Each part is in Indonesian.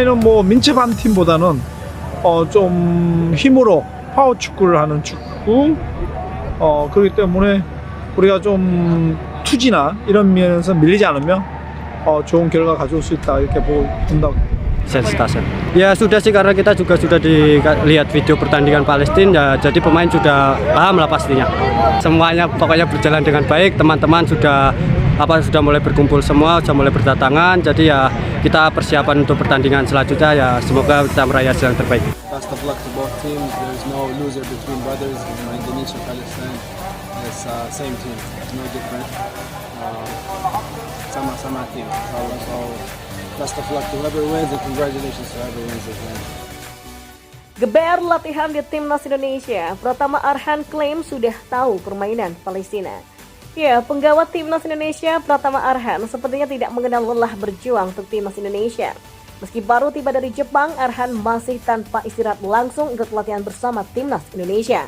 저희는 뭐 민첩한 팀보다는 좀 힘으로 파워 축구를 하는 축구 그렇기 때문에 우리가 좀 투지나 이런 면에서 밀리지 않으면 좋은 결과 가져올 수 있다 이렇게 본다고. Stasiun. Ya sudah sih, karena kita juga sudah dilihat video pertandingan Palestina ya, jadi pemain sudah paham lah pastinya. Semuanya pokoknya berjalan dengan baik, teman-teman sudah mulai berkumpul semua, sudah mulai berdatangan. Jadi ya kita persiapan untuk pertandingan selanjutnya ya, semoga kita meraih hasil yang terbaik. Best of luck to both teams. There's no loser between brothers. Indonesia, Palestine, it's same team. It's no different. Sama-sama team. So best of luck to whoever wins and congratulations to whoever wins as well. Geber latihan di Timnas Indonesia. Pratama Arhan klaim sudah tahu permainan Palestina. Ya, penggawat Timnas Indonesia Pratama Arhan sepertinya tidak mengenal lelah berjuang untuk Timnas Indonesia. Meski baru tiba dari Jepang, Arhan masih tanpa istirahat langsung ikut latihan bersama Timnas Indonesia.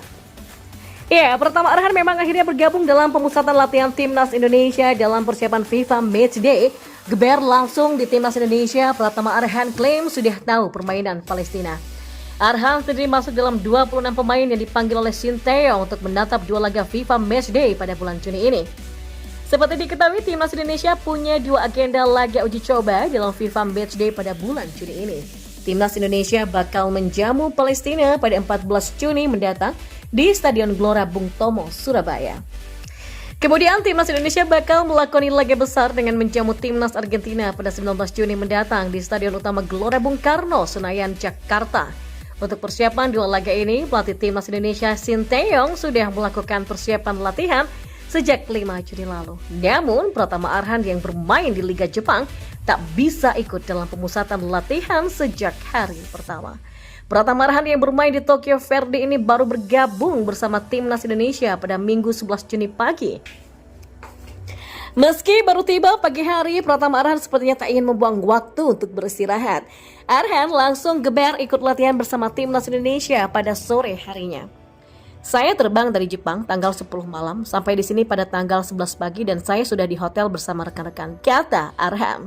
Ya, Pratama Arhan memang akhirnya bergabung dalam pemusatan latihan Timnas Indonesia dalam persiapan FIFA Matchday. Geber langsung di Timnas Indonesia, Pratama Arhan klaim sudah tahu permainan Palestina. Arhan sendiri masuk dalam 26 pemain yang dipanggil oleh Sinteyong untuk menatap dua laga FIFA Matchday pada bulan Juni ini. Seperti diketahui, Timnas Indonesia punya dua agenda laga uji coba dalam FIFA Matchday pada bulan Juni ini. Timnas Indonesia bakal menjamu Palestina pada 14 Juni mendatang di Stadion Gelora Bung Tomo, Surabaya. Kemudian Timnas Indonesia bakal melakoni laga besar dengan menjamu Timnas Argentina pada 19 Juni mendatang di Stadion Utama Gelora Bung Karno, Senayan, Jakarta. Untuk persiapan dua laga ini, pelatih Timnas Indonesia Sinteyong sudah melakukan persiapan latihan sejak 5 Juni lalu. Namun, Pratama Arhan yang bermain di Liga Jepang tak bisa ikut dalam pemusatan latihan sejak hari pertama. Pratama Arhan yang bermain di Tokyo Verde ini baru bergabung bersama Timnas Indonesia pada Minggu 11 Juni pagi. Meski baru tiba pagi hari, Pratama Arhan sepertinya tak ingin membuang waktu untuk beristirahat. Arhan langsung geber ikut latihan bersama Timnas Indonesia pada sore harinya. Saya terbang dari Jepang tanggal 10 malam sampai di sini pada tanggal 11 pagi dan saya sudah di hotel bersama rekan-rekan, kata Arhan.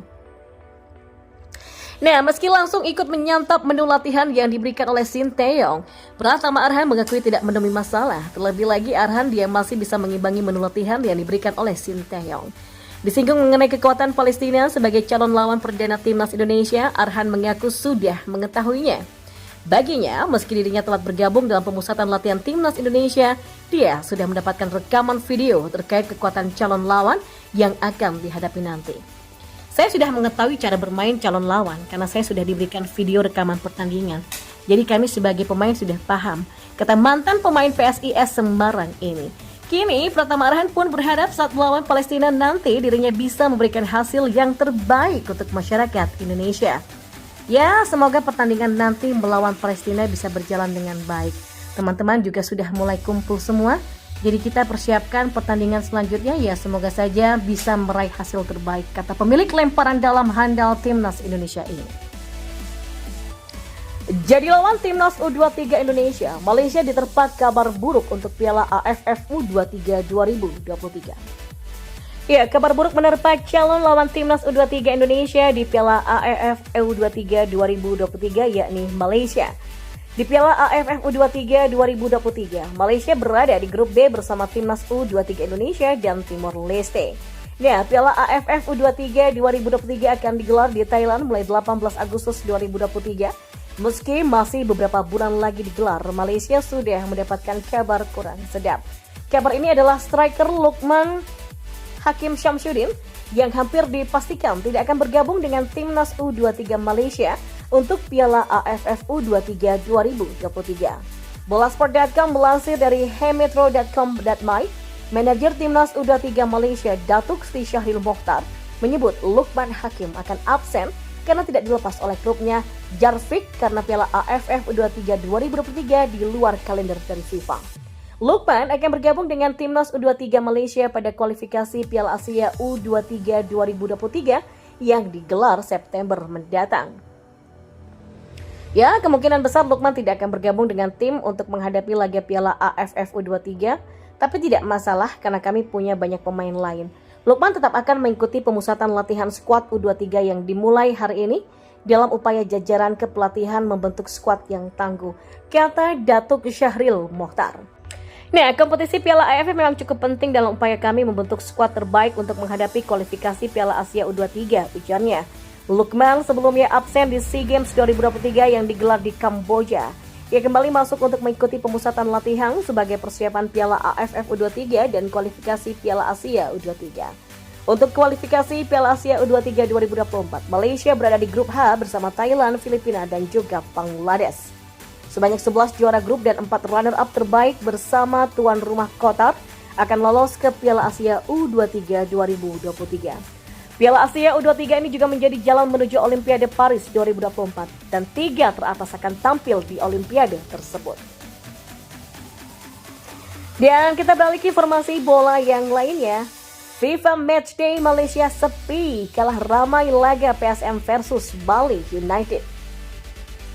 Nah, meski langsung ikut menyantap menu latihan yang diberikan oleh Sinteyong, Pratama Arhan mengakui tidak menemui masalah. Terlebih lagi Arhan dia masih bisa mengimbangi menu latihan yang diberikan oleh Sinteyong. Disinggung mengenai kekuatan Palestina sebagai calon lawan perdana Timnas Indonesia, Arhan mengaku sudah mengetahuinya. Baginya, meski dirinya telah bergabung dalam pemusatan latihan Timnas Indonesia, dia sudah mendapatkan rekaman video terkait kekuatan calon lawan yang akan dihadapi nanti. Saya sudah mengetahui cara bermain calon lawan karena saya sudah diberikan video rekaman pertandingan. Jadi kami sebagai pemain sudah paham, kata mantan pemain PSIS Semarang ini. Kini Pratama Arhan pun berharap saat melawan Palestina nanti dirinya bisa memberikan hasil yang terbaik untuk masyarakat Indonesia. Ya, semoga pertandingan nanti melawan Palestina bisa berjalan dengan baik. Teman-teman juga sudah mulai kumpul semua. Jadi kita persiapkan pertandingan selanjutnya, ya semoga saja bisa meraih hasil terbaik, kata pemilik lemparan dalam handal Timnas Indonesia ini. Jadi lawan Timnas U23 Indonesia, Malaysia diterpa kabar buruk untuk Piala AFF U23 2023. Ya, kabar buruk menerpa calon lawan Timnas U23 Indonesia di Piala AFF U23 2023 yakni Malaysia. Di Piala AFF U23 2023, Malaysia berada di grup B bersama Timnas U23 Indonesia dan Timor Leste. Nah, Piala AFF U23 2023 akan digelar di Thailand mulai 18 Agustus 2023. Meski masih beberapa bulan lagi digelar, Malaysia sudah mendapatkan kabar kurang sedap. Kabar ini adalah striker Lukman Hakim Syamsuddin yang hampir dipastikan tidak akan bergabung dengan Timnas U23 Malaysia untuk Piala AFF U23 2023. Bolasport.com melansir dari hemetro.com.my, manajer Timnas U23 Malaysia Datuk Sri Syahril Mokhtar menyebut Lukman Hakim akan absen karena tidak dilepas oleh klubnya Jarvik karena Piala AFF U23 2023 di luar kalender dari FIFA. Lukman akan bergabung dengan Timnas U23 Malaysia pada kualifikasi Piala Asia U23 2023 yang digelar September mendatang. Ya, kemungkinan besar Lukman tidak akan bergabung dengan tim untuk menghadapi laga Piala AFF U23, tapi tidak masalah karena kami punya banyak pemain lain. Lukman tetap akan mengikuti pemusatan latihan skuad U23 yang dimulai hari ini. dalam upaya jajaran kepelatihan membentuk skuad yang tangguh, kata Datuk Syahril Mokhtar. Nah, kompetisi Piala AFF memang cukup penting dalam upaya kami membentuk skuad terbaik untuk menghadapi kualifikasi Piala Asia U23, ujarnya. Lukman sebelumnya absen di SEA Games 2023 yang digelar di Kamboja. Ia kembali masuk untuk mengikuti pemusatan latihan sebagai persiapan Piala AFF U23 dan kualifikasi Piala Asia U23. Untuk kualifikasi Piala Asia U23 2024, Malaysia berada di grup H bersama Thailand, Filipina, dan juga Bangladesh. Sebanyak 11 juara grup dan 4 runner-up terbaik bersama tuan rumah Qatar akan lolos ke Piala Asia U23 2023. Piala Asia U23 ini juga menjadi jalan menuju Olimpiade Paris 2024 dan 3 teratas akan tampil di Olimpiade tersebut. Dan kita beralih ke informasi bola yang lainnya. FIFA Matchday Malaysia sepi, kalah ramai laga PSM versus Bali United.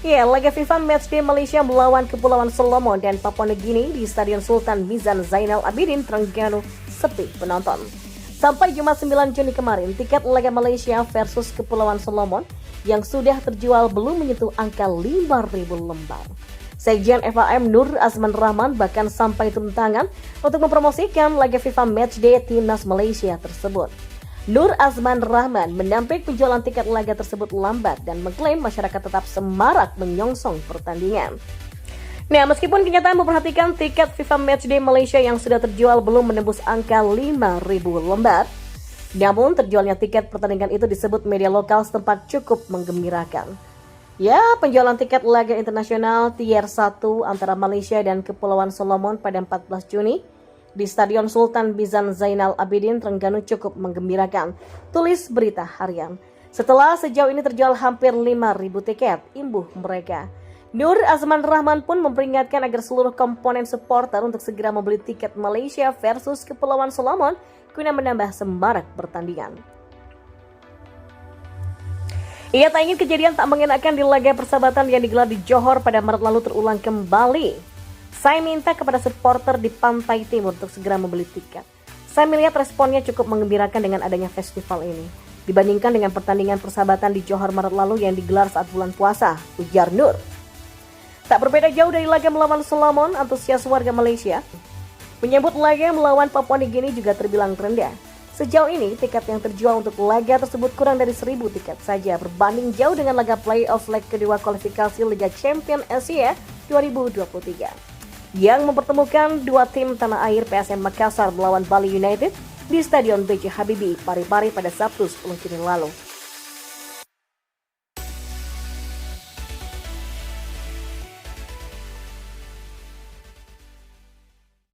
Ya, laga FIFA Matchday Malaysia melawan Kepulauan Solomon dan Papua Nugini di Stadion Sultan Mizan Zainal Abidin, Terengganu sepi penonton. Sampai Jumat 9 Juni kemarin, tiket laga Malaysia versus Kepulauan Solomon yang sudah terjual belum menyentuh angka 5.000 lembar. Sekjen FAM Nur Azman Rahman bahkan sampai turun tangan untuk mempromosikan laga FIFA Matchday Timnas Malaysia tersebut. Nur Azman Rahman menampik penjualan tiket laga tersebut lambat dan mengklaim masyarakat tetap semarak menyongsong pertandingan. Nah, meskipun kenyataan memperhatikan tiket FIFA Matchday Malaysia yang sudah terjual belum menembus angka 5.000 lembar, namun terjualnya tiket pertandingan itu disebut media lokal setempat cukup menggembirakan. Ya, penjualan tiket laga internasional Tier 1 antara Malaysia dan Kepulauan Solomon pada 14 Juni di Stadion Sultan Mizan Zainal Abidin, Terengganu cukup menggembirakan, tulis berita harian. Setelah sejauh ini terjual hampir 5.000 tiket, imbuh mereka. Nur Azman Rahman pun memperingatkan agar seluruh komponen supporter untuk segera membeli tiket Malaysia versus Kepulauan Solomon guna menambah semarak pertandingan. Ia tak ingin kejadian tak mengenakan di laga persahabatan yang digelar di Johor pada Maret lalu terulang kembali. Saya minta kepada supporter di Pantai Timur untuk segera membeli tiket. Saya melihat responnya cukup menggembirakan dengan adanya festival ini, dibandingkan dengan pertandingan persahabatan di Johor Maret lalu yang digelar saat bulan puasa, ujar Nur. Tak berbeda jauh dari laga melawan Solomon, antusias warga Malaysia menyambut laga melawan Papua Nugini juga terbilang rendah. Sejauh ini, tiket yang terjual untuk laga tersebut kurang dari 1.000 tiket saja, berbanding jauh dengan laga play-off leg kedua kualifikasi Liga Champion Asia 2023. Yang mempertemukan dua tim tanah air PSM Makassar melawan Bali United di Stadion B.J. Habibie, Parepare pada Sabtu 10 Juni lalu.